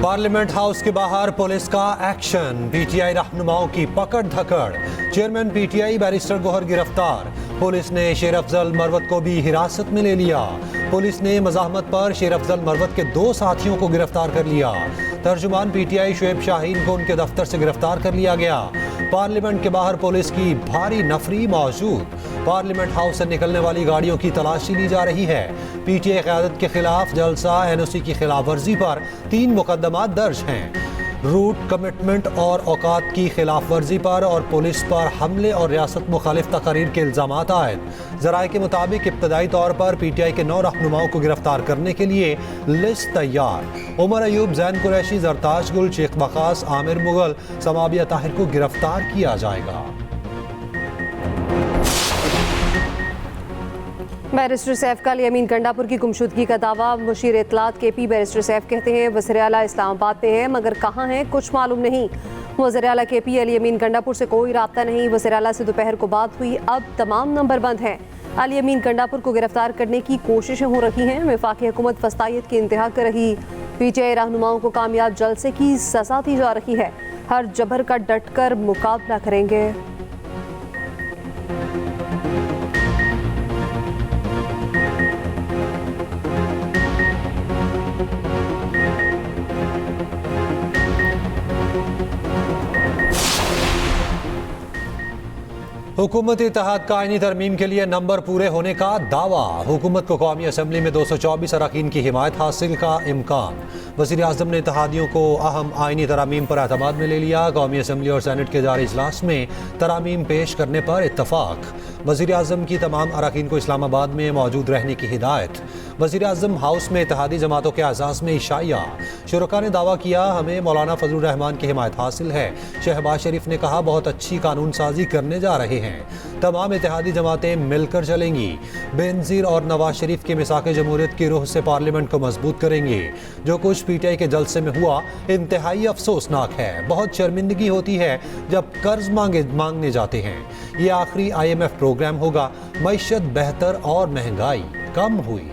Parliament house के बाहर police का एक्शन, पीटीआई रहनुमाओं की पकड़ धकड़, चेयरमैन पीटीआई बैरिस्टर गोहर गिरफ्तार। पुलिस ने शेर अफजल मरवत को भी हिरासत में ले लिया। पुलिस ने मज़ाहमत पर शेर अफजल मरवत के 2 साथियों को गिरफ्तार कर लिया। तर्जुमान पीटीआई शुएब शाहीन को उनके दफ्तर से गिरफ्तार कर लिया गया। पार्लियामेंट के बाहर पुलिस की भारी नफरी मौजूद। पार्लियामेंट हाउस से निकलने वाली गाड़ियों की तलाशी ली जा रही है। पीटीआई क़यादत के खिलाफ जलसा एनओसी की खिलाफ वर्जी पर 3 मुकदमात दर्ज हैं। रूट कमिटमेंट और औकात की खिलाफ वर्जी पर और पुलिस पर हमले और रियासत मुखालिफ तकरीर के इल्ज़ामात आयद। ज़राए के मुताबिक इब्तदाई तौर पर पीटीआई के 9 रहनुमाओं को गिरफ्तार करने के लिए लिस्ट तैयार। उमर अयूब, जैन कुरैशी, जरताज गुल, शेख वकास, आमिर मुगल, समाबिया ताहिर को गिरफ्तार किया जाएगा। बैरिस्टर सैफ का अमीन गंडापुर की गुमशुदगी का दावा। मुशीर इत्तलात KP बैरिस्टर सैफ कहते हैं वज़ीर आला इस्लामाबाद में हैं मगर कहाँ हैं कुछ मालूम नहीं। वज़ीर आला KP अमीन गंडापुर से कोई राब्ता नहीं। वज़ीर आला से दोपहर को बात हुई, अब तमाम नंबर बंद हैं। अमीन गंडापुर को गिरफ्तार करने की कोशिशें हो रही हैं। वफाकी हुकूमत फस्तायत की इंतहा कर रही। पीटीआई रहनुमाओं को कामयाब जलसे की सजा दी जा रही है। हर जबर का डट कर मुकाबला करेंगे। हुकूमत इत्तेहाद का आईनी तरमीम के लिए नंबर पूरे होने का दावा। हुकूमत को कौमी असम्बली में 224 अरकान की हिमायत हासिल का इम्कान। वज़ीर आज़म ने इत्तेहादियों को अहम आईनी तरामीम पर एतमाद में ले लिया। कौमी असम्बली और सेनेट के जारी इजलास में तरामीम पेश करने पर इत्तफाक। वज़ीर आज़म की तमाम अरकान को इस्लामाबाद में मौजूद रहने की हिदायत। वज़ीर आज़म हाउस में इत्तेहादी जमातों के एजाज़ में इशाया। शुरका ने दावा किया हमें मौलाना फजलुर रहमान की हिमायत हासिल है। शहबाज शरीफ ने कहा बहुत अच्छी कानून साजी करने जा रहे हैं। तमाम इत्तेहादी जमातें मिलकर चलेंगी। बेनज़ीर और नवाज शरीफ की मिसाक़े जमहूरियत की रूह से पार्लियामेंट को मजबूत करेंगे। जो कुछ पीटीआई के जलसे में हुआ इंतहाई अफसोसनाक है। बहुत शर्मिंदगी होती है जब कर्ज मांगने जाते हैं। ये आखिरी IMF प्रोग्राम होगा। मईशत बेहतर और महंगाई कम हुई।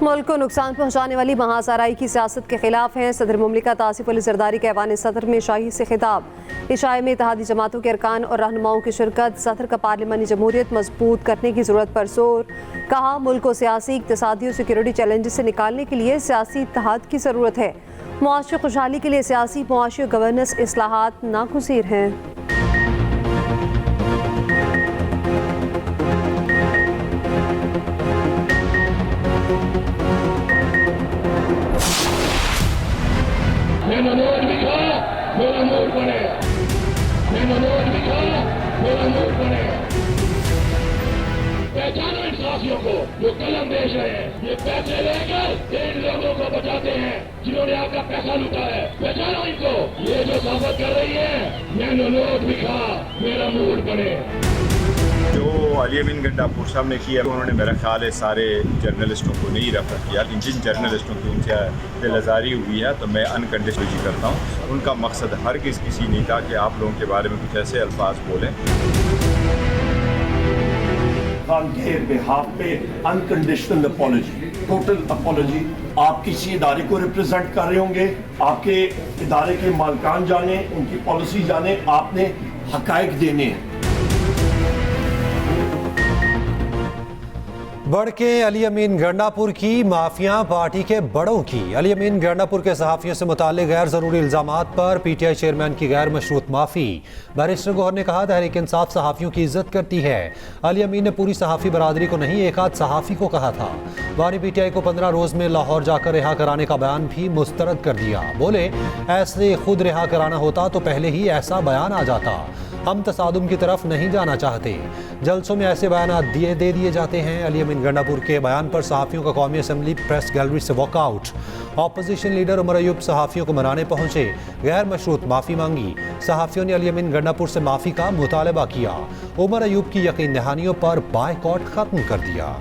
मुल्क को नुकसान पहुंचाने वाली महासाराई की सियासत के खिलाफ हैं। सदर मुमलिकत आसिफ अली जरदारी के ऐवान सदर में शाही से खिताब। इशाए में इत्तेहादी जमातों के अरकान और रहनुमाओं की शिरकत। सदर का पार्लिमानी जमहूरियत मजबूत करने की जरूरत पर जोर। कहा मुल्क को सियासी, इक्तिसादी और सिक्योरिटी चैलेंजेस से निकालने के लिए सियासी इत्तेहाद की ज़रूरत है। मुआशी खुशहाली के लिए सियासी, मुआशी और गवर्नेंस इस्लाहात नागुज़ीर हैं। मेरा नोट दिखा, मेरा नोट बने। मेरा नोट दिखा, मेरा नोट बने। पहचानो इन साथियों को जो कलम बेच रहे हैं। ये पैसे लेकर इन लोगों को बचाते हैं जिन्होंने आपका पैसा लूटा है। पहचानो इनको। ये जो साबित कर रही है मेरा नोट दिखा, मेरा नोट बने। जो अमीन गंडापुर साहब ने किया उन्होंने मेरा ख्याल है सारे जर्नलिस्टों को नहीं रेफर किया। लेकिन जिन जर्नलिस्टों की उनसे दिलआज़ारी हुई है तो मैं अनकंडीशनली करता हूँ। उनका मकसद हरगिज़ किसी नहीं था कि आप लोगों के बारे में कुछ ऐसे अल्फाज बोलें। के बिहाफ पे अनकंडीशनल अपॉलजी, टोटल अपॉलजी। आप किसी इदारे को रिप्रेजेंट कर रहे होंगे, आपके इदारे के मालिकान जाने, उनकी पॉलिसी जाने, आपने हकायक देने हैं। बढ़ के अमीन गंडापुर की माफिया पार्टी के बड़ों की। अमीन गंडापुर के सहाफ़ियों से मुताल्लिक़ गैर ज़रूरी इल्ज़ामात पर पीटीआई चेयरमैन की गैर मशरूत माफ़ी। बैरिस्टर गोहर ने कहा तहरीक इंसाफ सहाफ़ियों की इज्जत करती है। अमीन ने पूरी सहाफ़ी बरादरी को नहीं एक आध सहाफ़ी को कहा था। वानी पीटीआई को 15 रोज़ में लाहौर जाकर रिहा कराने का बयान भी मुस्तरद कर दिया। बोले ऐसे खुद रिहा कराना होता तो पहले ही ऐसा बयान आ जाता। हम तसादुम की तरफ नहीं जाना चाहते। जलसों में ऐसे बयान दे दिए जाते हैं। अमीन गंडापुर के बयान पर सहाफ़ियों का कौमी असम्बली प्रेस गैलरी से walkout. Opposition leader Omar Ayub सहाफ़ियों को मनाने पहुंचे। गैर मशरूत माफ़ी मांगी। सहाफ़ियों ने अमीन गंडापुर से माफ़ी का मुतालबा किया। उमर अयूब की यकीन दहानियों पर बायकॉट ख़त्म कर दिया।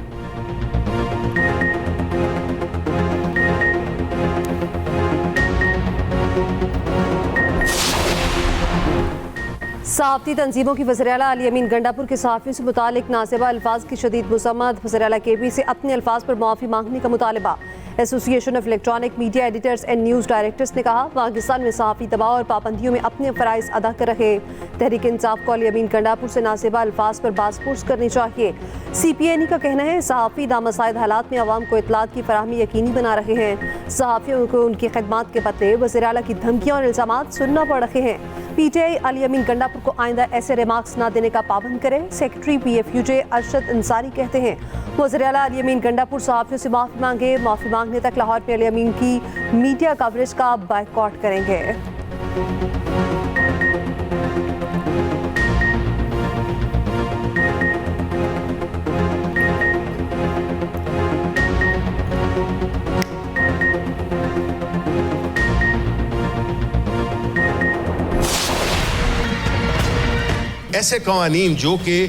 सहाफ़ती तंजीमों की वज़ीर-ए-आला अली अमीन गंडापुर के सहाफ़ियों से मुतालिक नासिबा अल्फाज की शदीद मुसम्मत। वज़ीर-ए-आला केपी से अपने अल्फाज पर माफ़ी मांगने का मुतालबा। Association of electronic media editors and news directors ने कहा, पाकिस्तान में सहाफ़ी दबाव और पाबंदियों में अपने फ़राइज़ अदा कर रहे। तहरीक इंसाफ को अली अमीन गंडापुर से नासिबा अल्फाज पर बासपुर्स करनी चाहिए। CPNE का कहना है, सहाफ़ी नामसाइद हालात में अवाम को इत्तलात की फराहमी यकीनी बना रहे हैं। सहाफ़ियों को उनकी खिदमात के बदले वज़ीर-ए-आला की धमकियाँ और इल्ज़ामात सुनना पड़ रहे हैं। PTI अली अमीन गंडापुर को आइंदा ऐसे रिमार्क्स न देने का पाबंद करे। सेक्रेटरी PFUJ अरशद अंसारी कहते हैं, वज़ीर-ए-आला अली अमीन गंडापुर सहाफ़ियों से माफ़ी मांगे। माफ़ी मांगने तक लाहौर में अली अमीन की मीडिया कवरेज का बायकॉट करेंगे। ऐसे कवानीन जो कि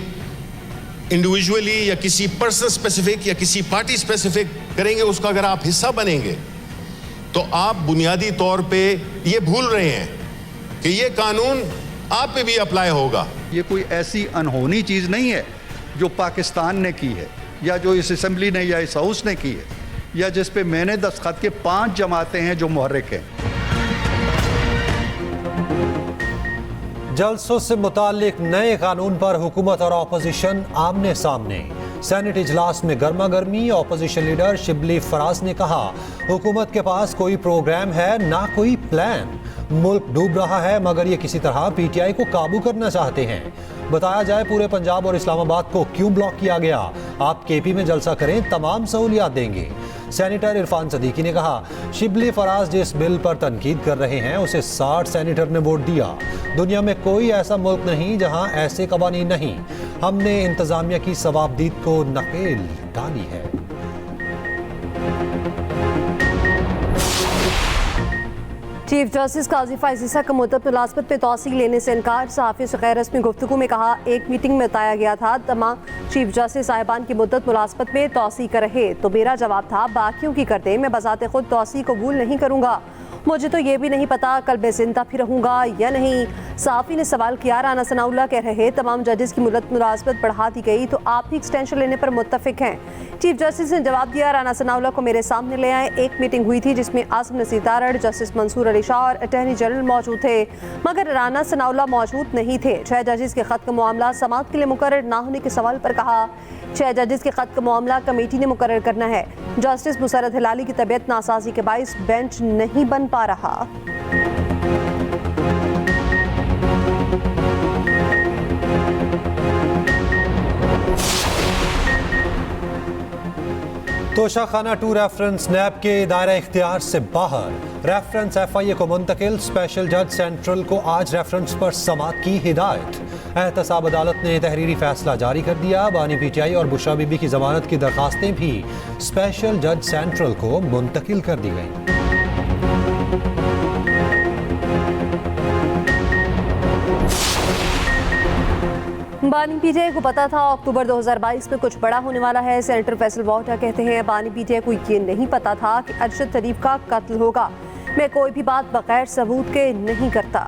इंडिविजुअली या किसी पर्सन स्पेसिफिक या किसी पार्टी स्पेसिफिक करेंगे, उसका अगर आप हिस्सा बनेंगे तो आप बुनियादी तौर पे ये भूल रहे हैं कि ये कानून आप पे भी अप्लाई होगा। ये कोई ऐसी अनहोनी चीज़ नहीं है जो पाकिस्तान ने की है या जो इस असेंबली ने या इस हाउस ने की है या जिस पे मैंने दस्तखत के 5 जमातें हैं जो मुहर्रिक हैं। जलसों से मुतालिक नए कानून पर हुकूमत और अपोजिशन आमने सामने। सेनेट इजलास में गर्मा गर्मी। अपोजिशन लीडर शिबली फराज ने कहा, हुकूमत के पास कोई प्रोग्राम है ना कोई प्लान। मुल्क डूब रहा है मगर ये किसी तरह PTI को काबू करना चाहते हैं। बताया जाए पूरे पंजाब और इस्लामाबाद को क्यों ब्लॉक किया गया। आप KP में जलसा करें, तमाम सहूलियात देंगे। सेनेटर इरफान सदीकी ने कहा, शिबली फराज जिस बिल पर तनकीद कर रहे हैं उसे 60 सेनेटर ने वोट दिया। दुनिया में कोई ऐसा मुल्क नहीं जहां ऐसे कवानीन नहीं। हमने इंतजामिया की सवाबदीद को नकेल डाली है। चीफ जस्टिस काजी फैज़ ईसा का मुद्दत मुलाज़मत पे तौसीक लेने से इनकार। सहाफ़ियों से गैर रस्मी गुफ्तगू में कहा, एक मीटिंग में बताया गया था तमाम चीफ जस्टिस साहिबान की मुद्दत मुलाज़मत में तौसीक रहे, तो मेरा जवाब था बाकियों की करते मैं बजाते खुद तौसीक कबूल नहीं करूँगा। मुझे तो ये भी नहीं पता कल मैं जिंदा फिर रहूँगा या नहीं। सहाफ़ी ने सवाल किया, राना सनाउल्लाह कह रहे तमाम जजेस की मुद्दत मुलाज़मत बढ़ा दी गई तो आप भी एक्सटेंशन लेने पर मुत्तफिक हैं। चीफ जस्टिस ने जवाब दिया, राना सनाउल्लाह को मेरे सामने ले आए। एक मीटिंग हुई थी जिसमें आसिम नसीर तारड़, जस्टिस मंसूर अली शाह और अटॉर्नी जनरल मौजूद थे मगर राना सनाउल्लाह मौजूद नहीं थे। 6 जजेस के खत का मामला समाअत के लिए मुकर्रर ना होने के सवाल पर कहा, 6 जजेस के खत का मामला कमेटी ने मुकर्रर करना है। जस्टिस मुसरत हिलाली की तबीयत नासाजी के बाइस बेंच नहीं बन पा रहा। तोशाखाना 2 रेफरेंस नैब के दायरा इख्तियार से बाहर। रेफरेंस FIA को मुंतकिल। स्पेशल जज सेंट्रल को आज रेफरेंस पर समाअत की हिदायत। एहतसाब अदालत ने तहरीरी फैसला जारी कर दिया। बानी PTI और बुशरा बीबी की जमानत की दरखास्तें भी स्पेशल जज सेंट्रल को मुंतकिल कर दी गई। बानी PTI को पता था अक्टूबर 2022 में कुछ बड़ा होने वाला है। सेनेटर फैसल वाटा कहते हैं, बानी PTI को ये नहीं पता था कि अरशद शरीफ का कत्ल होगा। मैं कोई भी बात बगैर सबूत के नहीं करता।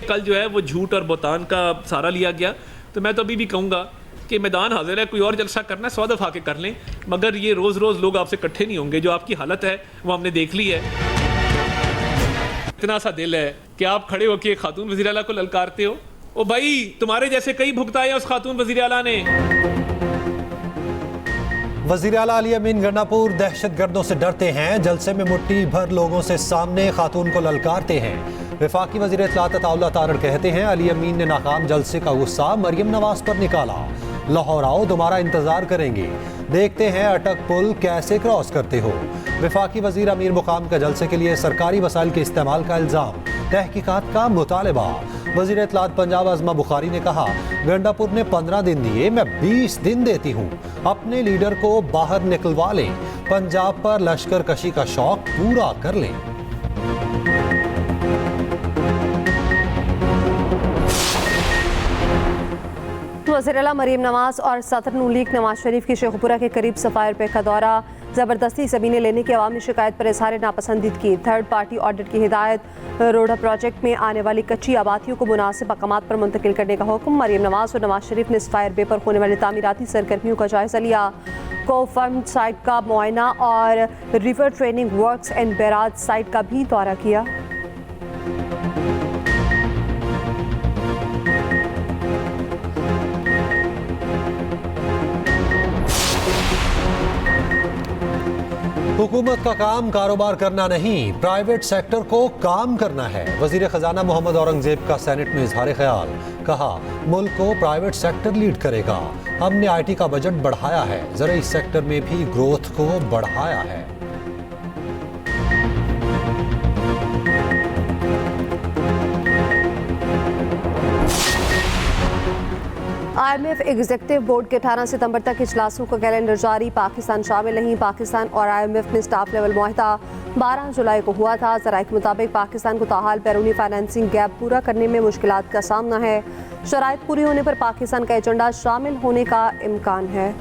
कल जो है वो झूठ और बोतान का सहारा लिया गया, तो मैं तो अभी भी कहूँगा कि मैदान हाजिर है, कोई और जलसा करना है 100 दफ़ा के कर लें, मगर ये रोज़ रोज़ लोग आपसे इकट्ठे नहीं होंगे। जो आपकी हालत है वो हमने देख ली है। इतना सा दिल है कि आप खड़े होकर एक खातून वज़ीर आला को ललकारते हो। ओ भाई, तुम्हारे जैसे कई भुगताए हैं उस खातून वज़ीर आला ने। वज़ीर आला अली अमीन गंडापुर दहशतगर्दों से डरते हैं। जलसे में मुट्ठी भर लोगों से सामने खातून को ललकारते हैं। वफाकी वज़ीर इत्तलात अताउल्लाह तारड़ कहते हैं, अली अमीन ने नाकाम जलसे का गुस्सा मरियम नवाज पर निकाला। लाहौर आओ, तुम्हारा इंतजार करेंगे, देखते हैं अटक पुल कैसे क्रॉस करते हो। वफाकी वज़ीर अमीर मुकाम का जलसे के लिए सरकारी वसाइल के इस्तेमाल का इल्ज़ाम। तहकीकात का मुतालबा। वज़ीर इत्तलात पंजाब आज़मा बुखारी ने कहा, गंडापुर ने 15 दिन दिए, मैं 20 दिन देती हूँ। अपने लीडर को बाहर निकलवा लें, पंजाब पर लश्कर कशी का शौक पूरा कर लें। वज़ीर-ए-आला मरीम नवाज और सदर नून लीग नवाज शरीफ की शेखुपुरा के करीब सफाई रुपये का दौरा, ज़बरदस्ती ज़मीनें लेने की अवामी शिकायत पर इज़हार नापसंदीदगी, थर्ड पार्टी ऑडिट की हिदायत, रोडा प्रोजेक्ट में आने वाली कच्ची आबादियों को मुनासिब मकामात पर मुंतकिल करने का हुक्म। मरीम नवाज और नवाज शरीफ ने सफाई रुपये पर होने वाली तामीराती सरगर्मियों का जायजा लिया। कोफर्म साइट का मुआयना और river training works and barrage site का भी दौरा किया। हुकूमत का काम कारोबार करना नहीं, प्राइवेट सेक्टर को काम करना है। वजीर खजाना मोहम्मद औरंगजेब का सेनेट में इजहार ख्याल, कहा मुल्क को प्राइवेट सेक्टर लीड करेगा। हमने IT का बजट बढ़ाया है, ज़रूरी सेक्टर में भी ग्रोथ को बढ़ाया है। IMF एग्जीक्यूटिव बोर्ड के 18 सितंबर तक इजलासों का कैलेंडर जारी, पाकिस्तान शामिल नहीं। पाकिस्तान और IMF में स्टाफ लेवल मुआहदा 12 जुलाई को हुआ था। ज़राए के मुताबिक पाकिस्तान को ताहाल बैरूनी फाइनेंसिंग गैप पूरा करने में मुश्किलात का सामना है। शराइत पूरी होने पर पाकिस्तान का एजेंडा शामिल होने का इम्कान है।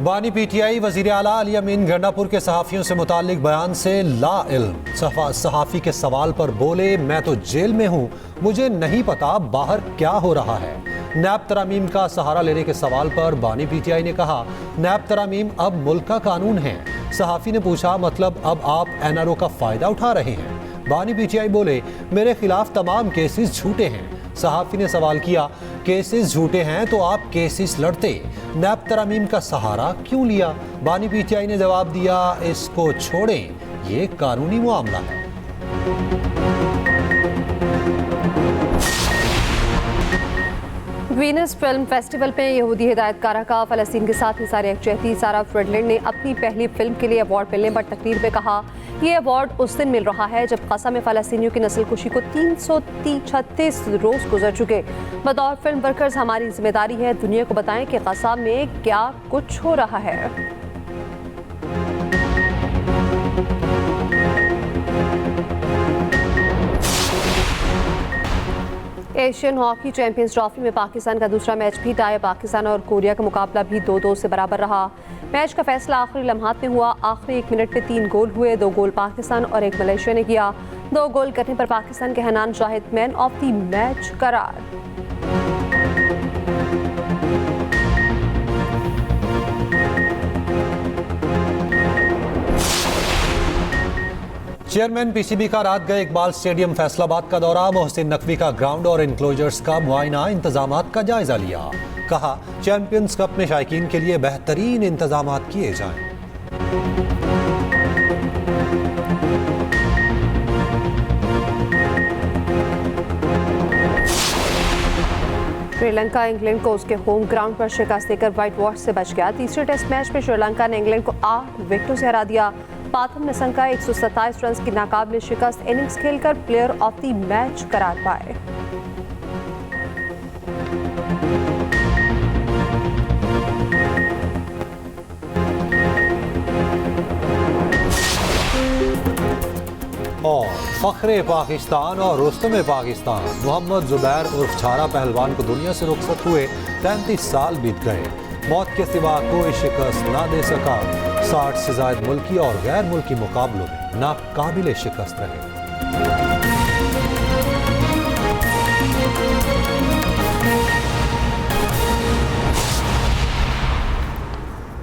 बानी PTI वज़ीर आला अली अमीन गंडापुर के सहाफ़ियों से मुताल्लिक बयान से ला इल्म। सहाफ़ी के सवाल पर बोले, मैं तो जेल में हूँ, मुझे नहीं पता बाहर क्या हो रहा है। नैब तरामीम का सहारा लेने के सवाल पर बानी PTI ने कहा, नैब तरामीम अब मुल्क का कानून है। सहाफ़ी ने पूछा, मतलब अब आप NRO का फ़ायदा उठा रहे हैं? बानी PTI बोले, मेरे खिलाफ तमाम केसेस झूठे हैं। सहाफ़ी ने सवाल किया, केसेस झूठे हैं तो आप केसेस लड़ते, नैब तरामीम का सहारा क्यों लिया? बानी PTI ने जवाब दिया, इसको छोड़ें, ये कानूनी मामला है। वीनस फिल्म फेस्टिवल में यहूदी हिदायतकारा का फ़लस्तीन के साथ हिसार यकजहती। सारा फ्रेडलैंड ने अपनी पहली फिल्म के लिए अवार्ड मिलने पर तकरीर में कहा, यह अवार्ड उस दिन मिल रहा है जब ग़ज़ा में फ़लस्तीनियों की नस्लकुशी को 336 रोज़ गुजर चुके। बतौर फिल्म वर्कर्स हमारी जिम्मेदारी है दुनिया को बताएं कि ग़ज़ा में क्या कुछ हो रहा है। एशियन हॉकी चैंपियंस ट्रॉफी में पाकिस्तान का दूसरा मैच भी टाई। पाकिस्तान और कोरिया का मुकाबला भी 2-2 से बराबर रहा। मैच का फैसला आखिरी लम्हात में हुआ। आखिरी 1 मिनट में 3 गोल हुए, 2 गोल पाकिस्तान और 1 मलेशिया ने किया। 2 गोल करने पर पाकिस्तान के Hanan Shahid man of the match करार। चेयरमैन PCB का रात गए इकबाल स्टेडियम फैसलाबाद का दौरा। मोहसिन नकवी का ग्राउंड और इंक्लोजर्स का मुआयना, इंतजामात का जायजा लिया। कहा, चैंपियंस कप में शायकीन के लिए बेहतरीन इंतजामात किए जाएं। श्रीलंका इंग्लैंड को उसके होम ग्राउंड पर शिकस्त देकर व्हाइट वॉश से बच गया। तीसरे टेस्ट मैच में श्रीलंका ने इंग्लैंड को 8 विकेटों से हरा दिया। पाथम निसंका 127 रन की नाकाबिले शिकस्त इनिंग्स खेलकर प्लेयर ऑफ द मैच करार पाए। और फख्रे पाकिस्तान और रुस्तम पाकिस्तान मोहम्मद जुबैर उर्फ छारा पहलवान को दुनिया से रुखसत हुए 33 साल बीत गए। मौत के सिवा कोई शिकस्त ना दे सका। 60 से ज़ायद मुल्की और गैर मुल्की मुकाबलों में नाकाबिले शिकस्त रहे।